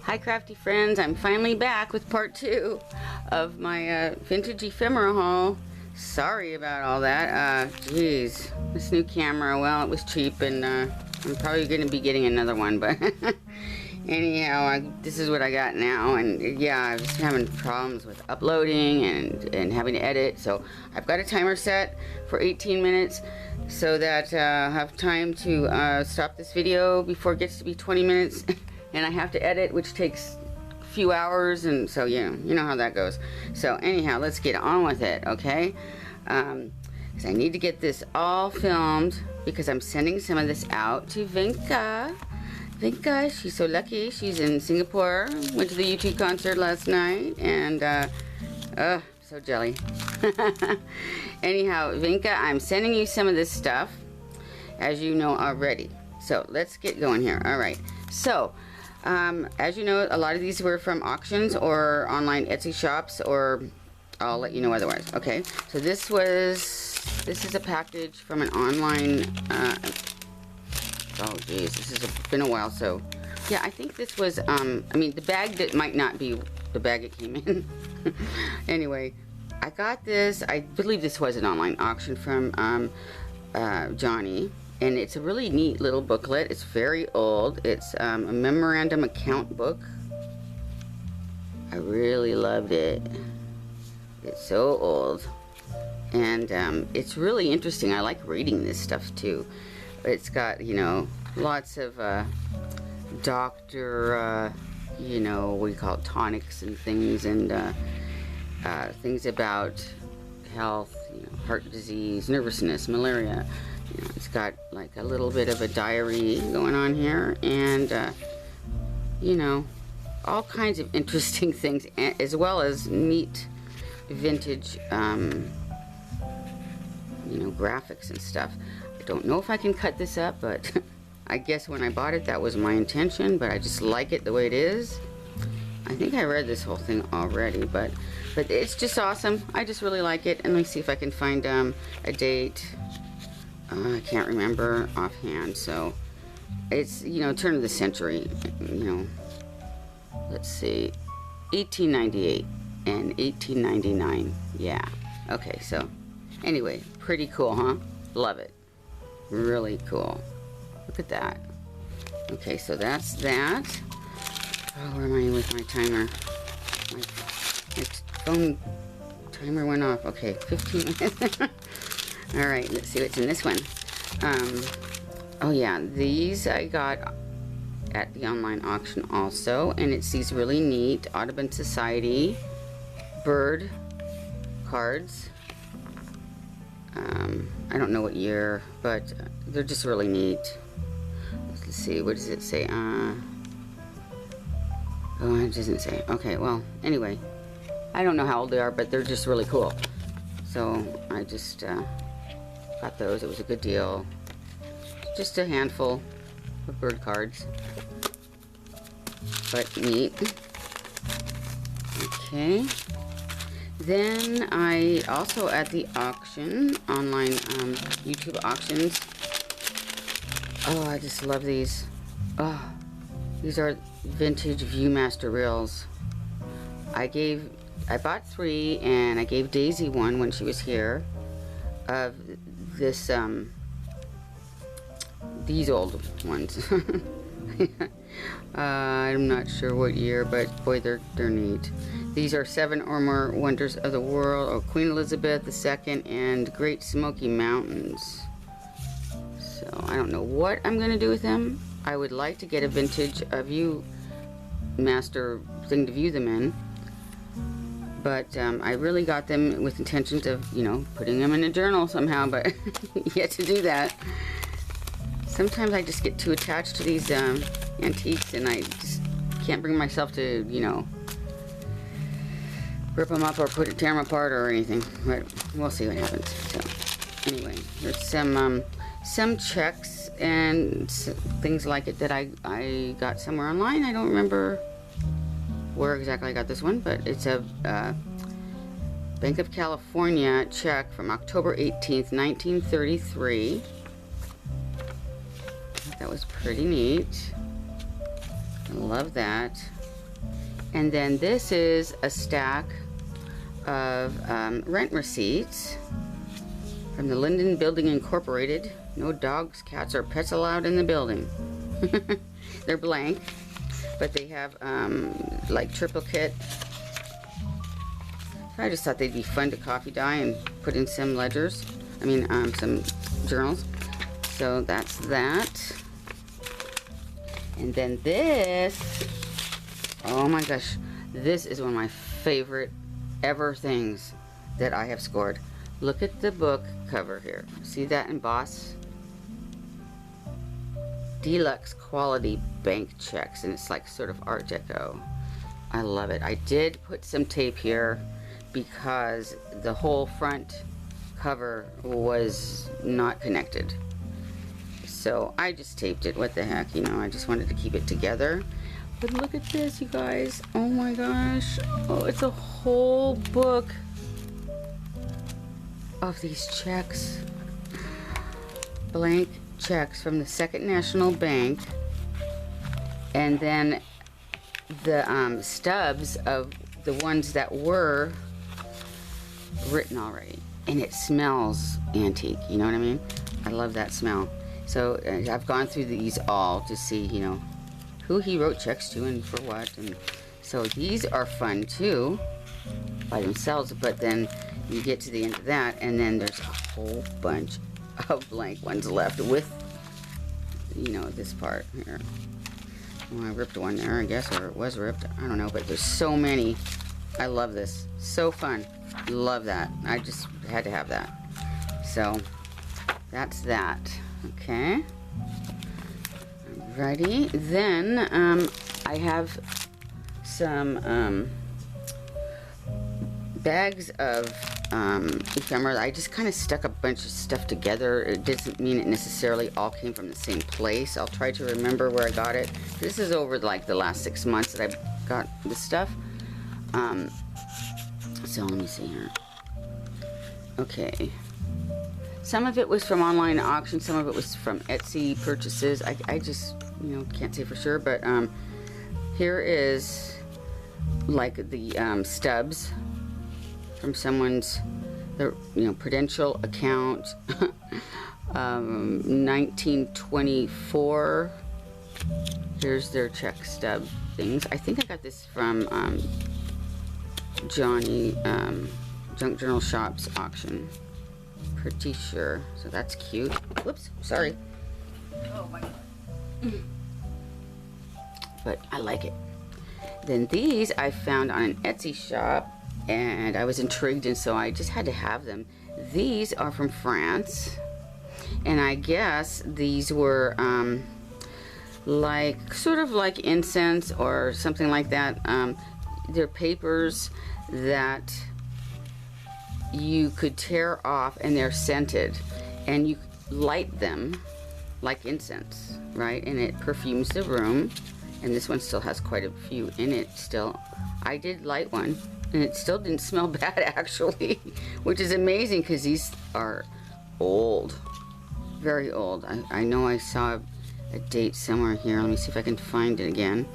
Hi crafty friends, I'm finally back with part 2 of my vintage ephemera haul. Sorry about all that. Geez, this new camera, well, it was cheap and I'm probably going to be getting another one, but anyhow, this is what I got now. And yeah, I was having problems with uploading and having to edit, so I've got a timer set for 18 minutes so that I have time to stop this video before it gets to be 20 minutes. And I have to edit, which takes a few hours, and so you know how that goes. So anyhow, let's get on with it, okay? Because I need to get this all filmed because I'm sending some of this out to Vinka. Vinka, she's so lucky. She's in Singapore. Went to the U2 concert last night, and so jelly. Anyhow, Vinka, I'm sending you some of this stuff, as you know already. So let's get going here. All right. So. As you know, a lot of these were from auctions or online Etsy shops, or I'll let you know otherwise. Okay, so this is a package from an online, oh geez, this has been a while, so yeah, I think this was, I mean, the bag that might not be the bag it came in. Anyway, I got this, I believe this was an online auction from Johnny. And it's a really neat little booklet. It's very old. It's a memorandum account book. I really loved it. It's so old. And it's really interesting. I like reading this stuff too. It's got, you know, lots of doctor, you know, what do you call it, tonics and things, and things about health, you know, heart disease, nervousness, malaria. You know, it's got like a little bit of a diary going on here, and you know, all kinds of interesting things, as well as neat vintage you know, graphics and stuff. I don't know if I can cut this up, but I guess when I bought it that was my intention, but I just like it the way it is. I think I read this whole thing already, but it's just awesome. I just really like it. And let me see if I can find a date. I can't remember offhand, so it's, you know, turn of the century, you know, let's see, 1898 and 1899, yeah, okay, so anyway, pretty cool, huh? Love it, really cool, look at that. Okay, so that's that. Oh, where am I with my timer? My phone timer went off. Okay, 15 minutes. All right, let's see what's in this one. Oh yeah, these I got at the online auction also, and it's these really neat Audubon Society bird cards. I don't know what year, but they're just really neat. Let's see, what does it say? Oh, it doesn't say. Okay, well, anyway, I don't know how old they are, but they're just really cool. So I just got those. It was a good deal. Just a handful of bird cards, but neat. Okay, then I also at the auction, online YouTube auctions, oh, I just love these. Oh, these are vintage Viewmaster reels. I bought 3, and I gave Daisy one when she was here, of this these old ones. I'm not sure what year, but boy, they're neat. These are 7 or more wonders of the world, or Queen Elizabeth II and Great Smoky Mountains. So I don't know what I'm gonna do with them. I would like to get a vintage Viewmaster thing to view them in, but I really got them with intentions of, you know, putting them in a journal somehow, but yet to do that. Sometimes I just get too attached to these antiques, and I just can't bring myself to, you know, rip them up or tear them apart or anything, but we'll see what happens. So anyway, there's some checks and things like it that I got somewhere online. I don't remember where exactly I got this one, but it's a Bank of California check from October 18th, 1933. That was pretty neat. I love that. And then this is a stack of rent receipts from the Linden Building Incorporated. No dogs, cats, or pets allowed in the building. They're blank, but they have like triplicate. I just thought they'd be fun to copy dye and put in some ledgers. I mean, some journals. So that's that. And then this, oh my gosh, this is one of my favorite ever things that I have scored. Look at the book cover here. See that emboss? Deluxe quality bank checks, and it's like sort of Art Deco. I love it. I did put some tape here because the whole front cover was not connected. So I just taped it. What the heck, you know, I just wanted to keep it together. But look at this, you guys. Oh my gosh. Oh, it's a whole book of these checks. Blank checks from the Second National Bank. And then the stubs of the ones that were written already. And it smells antique, you know what I mean? I love that smell. So I've gone through these all to see, you know, who he wrote checks to and for what. And so these are fun too by themselves, but then you get to the end of that and then there's a whole bunch of blank ones left with, you know, this part here. Well, I ripped one there, I guess, or it was ripped. I don't know, but there's so many. I love this. So fun. Love that. I just had to have that. So that's that. Okay. Alrighty. Then I have some bags of ephemera. I just kind of stuck a bunch of stuff together. It doesn't mean it necessarily all came from the same place. I'll try to remember where I got it. This is over like the last 6 months that I got this stuff. So let me see here. Okay. Some of it was from online auction, some of it was from Etsy purchases. I just, you know, can't say for sure, but here is like the stubs from someone's, you know, Prudential account, 1924. Here's their check stub things. I think I got this from Johnny Junk Journal Shop's auction. Pretty sure. So that's cute. Whoops, sorry. Oh my god. But I like it. Then these I found on an Etsy shop and I was intrigued, and so I just had to have them. These are from France, and I guess these were like sort of like incense or something like that. They're papers that you could tear off, and they're scented, and you light them like incense, right? And it perfumes the room. And this one still has quite a few in it still. I did light one, and it still didn't smell bad actually, which is amazing because these are old, very old. I know I saw a date somewhere here. Let me see if I can find it again.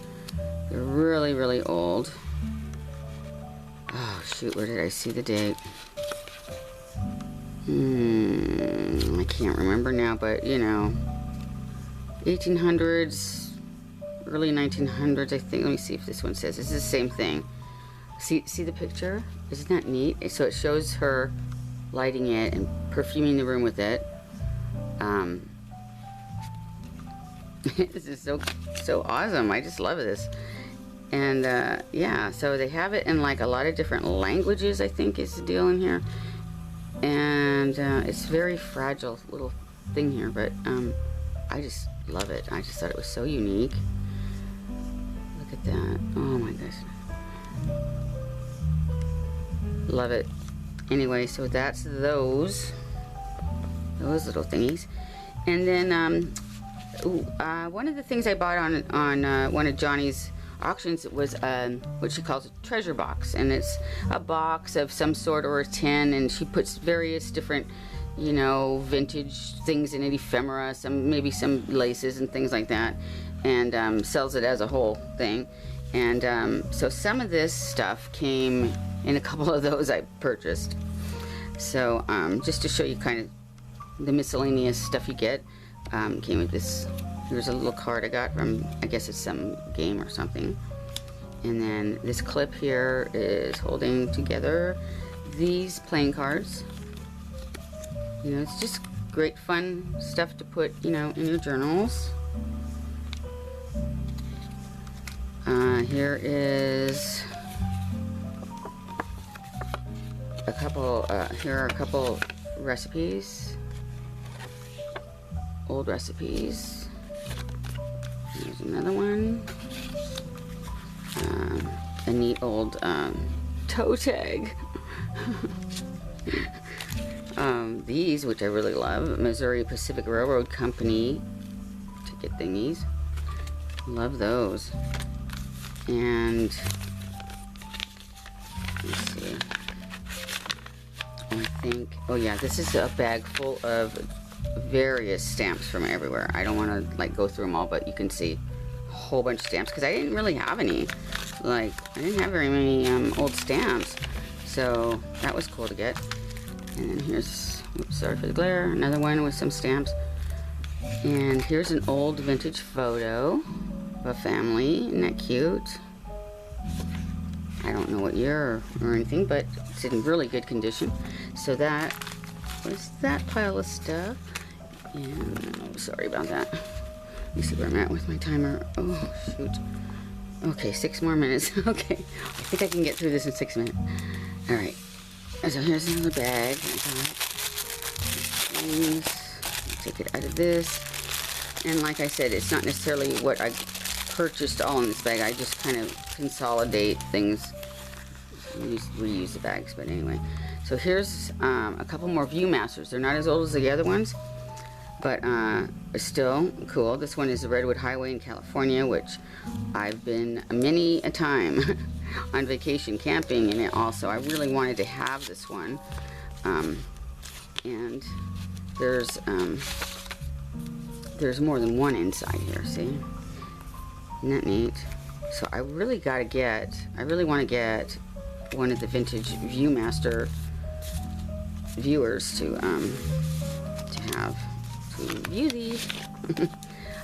They're really, really old. Oh shoot, where did I see the date? I can't remember now, but you know, 1800s, early 1900s, I think. Let me see if this one says. This is the same thing. See the picture? Isn't that neat? So it shows her lighting it and perfuming the room with it. This is so awesome. I just love this. And yeah, so they have it in like a lot of different languages, I think is the deal in here. And it's very fragile little thing here, but I just love it. I just thought it was so unique. Look at that. Oh my gosh. Love it. Anyway, so that's those little thingies. And then one of the things I bought on one of Johnny's auctions was what she calls a treasure box, and it's a box of some sort or a tin, and she puts various different, you know, vintage things in it, ephemera, maybe some laces and things like that, and sells it as a whole thing. And so some of this stuff came in a couple of those I purchased. So just to show you kind of the miscellaneous stuff you get, came with this. Here's a little card I got from, I guess it's some game or something. And then this clip here is holding together these playing cards. You know, it's just great fun stuff to put, you know, in your journals. Here is a couple, here are a couple recipes, old recipes. Here's another one. A neat old toe tag. These, which I really love, Missouri Pacific Railroad Company ticket thingies. Love those. And let's see. I think, oh yeah, this is a bag full of various stamps from everywhere. I don't want to like go through them all, but you can see a whole bunch of stamps because I didn't really have any. Like, I didn't have very many old stamps, so that was cool to get. And then here's, oops, sorry for the glare, another one with some stamps. And here's an old vintage photo of a family. Isn't that cute? I don't know what year or anything, but it's in really good condition. So that was that pile of stuff. And oh, sorry about that. Let me see where I'm at with my timer. Oh, shoot. Okay, 6 more minutes. Okay, I think I can get through this in 6 minutes. All right. So here's another bag. Take it out of this. And like I said, it's not necessarily what I purchased all in this bag. I just kind of consolidate things, reuse the bags, but anyway. So here's a couple more Viewmasters. They're not as old as the other ones, but still cool. This one is the Redwood Highway in California, which I've been many a time on vacation camping in it also. I really wanted to have this one. And there's more than one inside here, see? Isn't that neat? So I really want to get one of the vintage Viewmaster viewers to have to view these.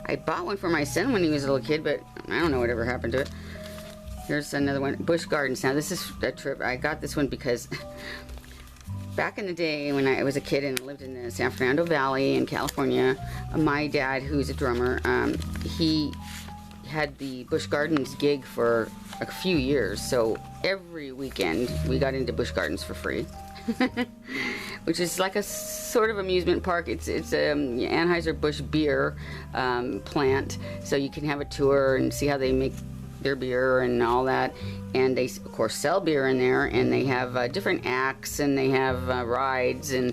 I bought one for my son when he was a little kid, but I don't know whatever happened to it. Here's another one, Busch Gardens. Now this is a trip. I got this one because back in the day when I was a kid and lived in the San Fernando Valley in California, my dad, who's a drummer, he had the Busch Gardens gig for a few years, so every weekend we got into Busch Gardens for free. Which is like a sort of amusement park. It's Anheuser-Busch beer plant, so you can have a tour and see how they make their beer and all that. And they of course sell beer in there, and they have different acts, and they have rides and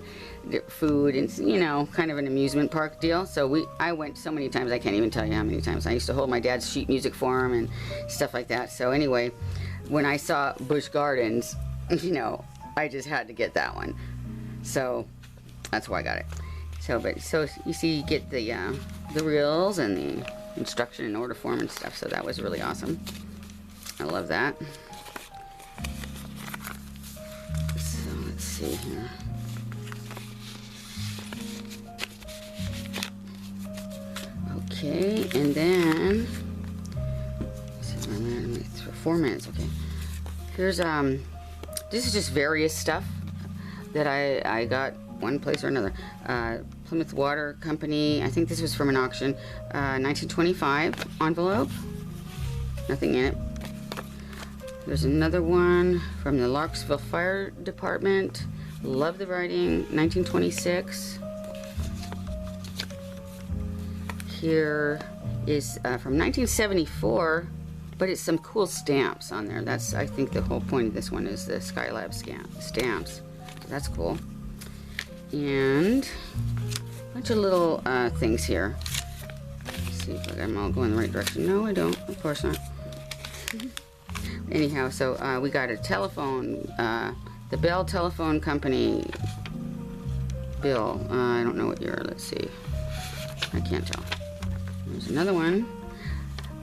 food, and you know, kind of an amusement park deal. So I went so many times I can't even tell you how many times. I used to hold my dad's sheet music for him and stuff like that. So anyway, when I saw Busch Gardens, you know, I just had to get that one. So that's why I got it. So you see, you get the reels and the instruction and order form and stuff. So that was really awesome. I love that. So let's see here. Okay, and then let's see, 4 minutes. Okay, here's this is just various stuff that I got one place or another. Plymouth Water Company, I think this was from an auction, 1925 envelope, nothing in it. There's another one from the Larksville Fire Department, love the writing, 1926. Here is from 1974, but it's some cool stamps on there. That's, I think, the whole point of this one is the Skylab stamps. So that's cool. And a bunch of little things here. Let's see if I got them all going the right direction. No, I don't. Of course not. Anyhow, so we got a telephone, the Bell Telephone Company bill. I don't know what year. Let's see. I can't tell. There's another one.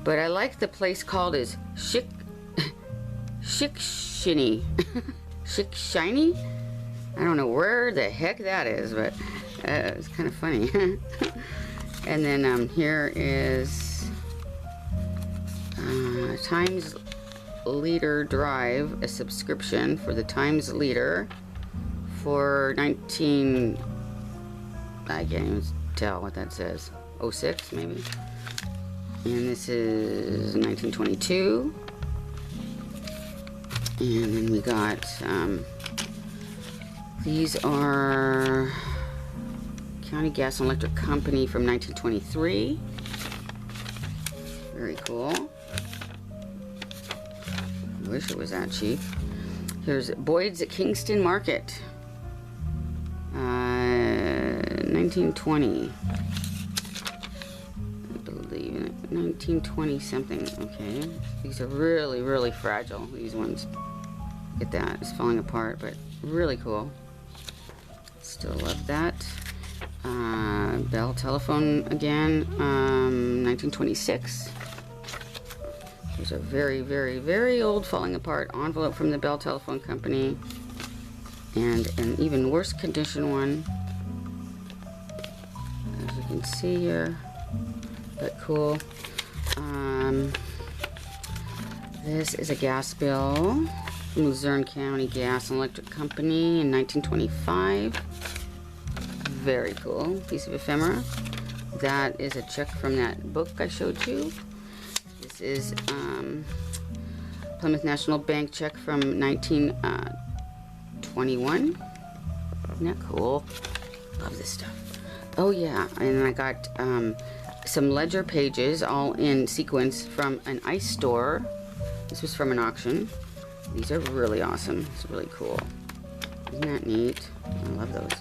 But I like the place called is Shikshini. Shikshiny? I don't know where the heck that is, but it's kind of funny. And then here is Times Leader Drive, a subscription for the Times Leader for I can't even tell what that says. 06 maybe. And this is 1922. And then we got these are County Gas and Electric Company from 1923. Very cool. I wish it was that cheap. Here's Boyd's at Kingston Market. 1920. I believe in it. 1920 something. Okay. These are really, really fragile. These ones. Look at that. It's falling apart, but really cool. Still love that. Bell telephone again. 1926. There's a very, very, very old falling apart envelope from the Bell Telephone Company. And an even worse condition one. As you can see here. But cool. This is a gas bill from Luzerne County Gas and Electric Company in 1925. Very cool. Piece of ephemera. That is a check from that book I showed you. This is Plymouth National Bank check from 1921. Isn't that cool? Love this stuff. Oh yeah, and I got some ledger pages all in sequence from an ice store. This was from an auction. These are really awesome. It's really cool. Isn't that neat? I love those.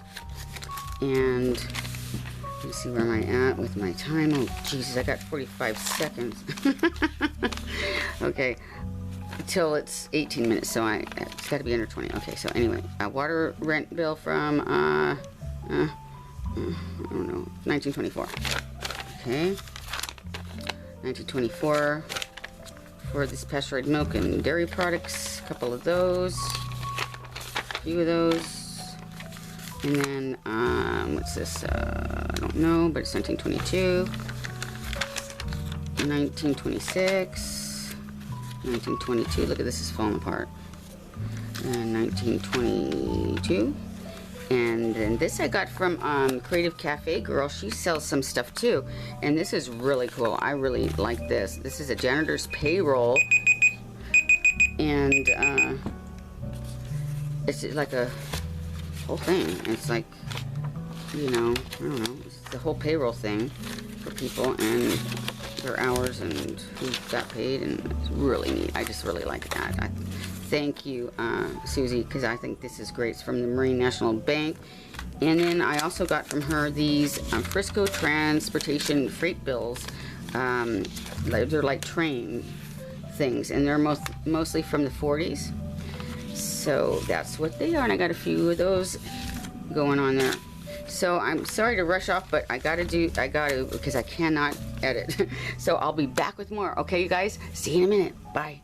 And let me see where am I at with my time. Oh Jesus, I got 45 seconds. Okay, till it's 18 minutes, so it's got to be under 20. Okay, so anyway, a water rent bill from I don't know, 1924. Okay, 1924 for this pasteurized milk and dairy products. A couple of those, a few of those. And then, what's this? I don't know, but it's 1922, 1926, 1922. Look at this, is falling apart. And 1922. And then this I got from Creative Cafe Girl. She sells some stuff too. And this is really cool. I really like this. This is a janitor's payroll. And it's like a whole thing. It's like, you know, I don't know, it's the whole payroll thing for people and their hours and who got paid, and it's really neat. I just really like that. Thank you, Susie, because I think this is great. It's from the Marine National Bank. And then I also got from her these Frisco Transportation freight bills. They're like train things, and they're mostly from the 40s. So that's what they are, and I got a few of those going on there. So I'm sorry to rush off, but I gotta because I cannot edit. So I'll be back with more. Okay, you guys, see you in a minute. Bye.